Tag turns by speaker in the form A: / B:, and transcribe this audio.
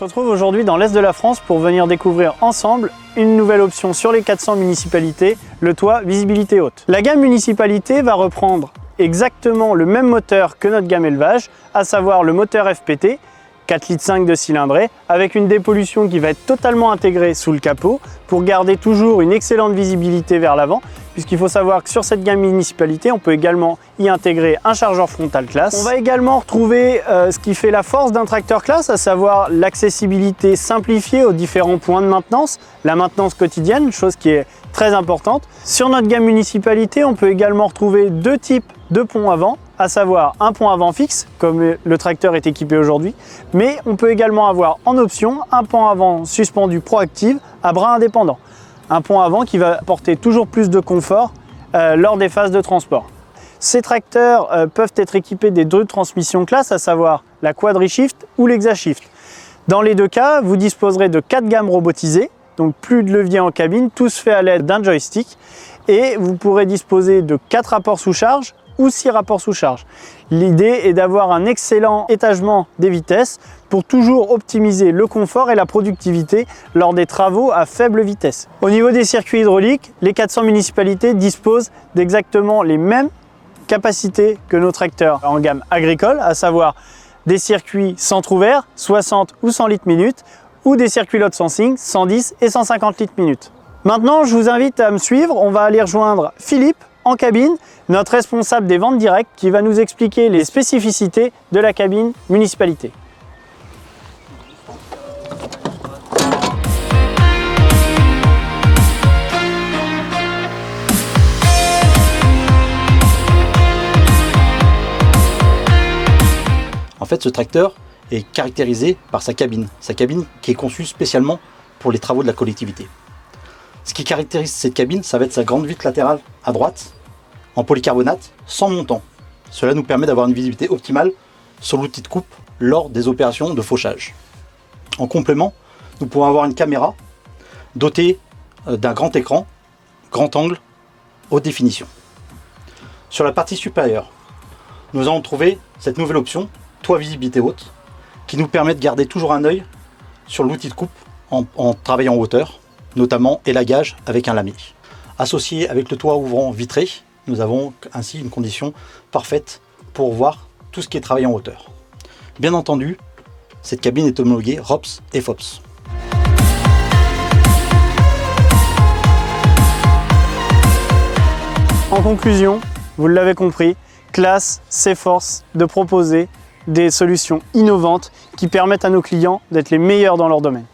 A: se retrouve aujourd'hui dans l'Est de la France pour venir découvrir ensemble une nouvelle option sur les 400 municipalités, le toit visibilité haute. La gamme municipalité va reprendre exactement le même moteur que notre gamme élevage, à savoir le moteur FPT, 4,5 litres de cylindrée, avec une dépollution qui va être totalement intégrée sous le capot pour garder toujours une excellente visibilité vers l'avant, puisqu'il faut savoir que sur cette gamme municipalité, on peut également y intégrer un chargeur frontal classe. On va également retrouver ce qui fait la force d'un tracteur classe, à savoir l'accessibilité simplifiée aux différents points de maintenance, la maintenance quotidienne, chose qui est très importante. Sur notre gamme municipalité, on peut également retrouver deux types de ponts avant, à savoir un pont avant fixe, comme le tracteur est équipé aujourd'hui, mais on peut également avoir en option un pont avant suspendu proactive à bras indépendant. Un pont avant qui va apporter toujours plus de confort lors des phases de transport. Ces tracteurs peuvent être équipés des deux transmissions classe, à savoir la quadri-shift ou l'hexa-shift. Dans les deux cas, vous disposerez de 4 gammes robotisées, donc plus de levier en cabine, tout se fait à l'aide d'un joystick, et vous pourrez disposer de 4 rapports sous charge ou 6 rapports sous charge. L'idée est d'avoir un excellent étagement des vitesses pour toujours optimiser le confort et la productivité lors des travaux à faible vitesse. Au niveau des circuits hydrauliques, les 400 municipalités disposent d'exactement les mêmes capacités que nos tracteurs en gamme agricole, à savoir des circuits centre ouvert, 60 ou 100 litres minute, ou des circuits load sensing, 110 et 150 litres minute. Maintenant, je vous invite à me suivre, on va aller rejoindre Philippe en cabine, notre responsable des ventes directes qui va nous expliquer les spécificités de la cabine municipalité.
B: En fait, ce tracteur est caractérisé par sa cabine qui est conçue spécialement pour les travaux de la collectivité. Ce qui caractérise cette cabine, ça va être sa grande vitre latérale à droite, en polycarbonate, sans montant. Cela nous permet d'avoir une visibilité optimale sur l'outil de coupe lors des opérations de fauchage. En complément, nous pouvons avoir une caméra dotée d'un grand écran, grand angle, haute définition. Sur la partie supérieure, nous allons trouver cette nouvelle option, toit visibilité haute, qui nous permet de garder toujours un œil sur l'outil de coupe en travaillant en hauteur, notamment élagage avec un lamier. Associé avec le toit ouvrant vitré, nous avons ainsi une condition parfaite pour voir tout ce qui est travaillé en hauteur. Bien entendu, cette cabine est homologuée ROPS et FOPS.
A: En conclusion, vous l'avez compris, Classe s'efforce de proposer des solutions innovantes qui permettent à nos clients d'être les meilleurs dans leur domaine.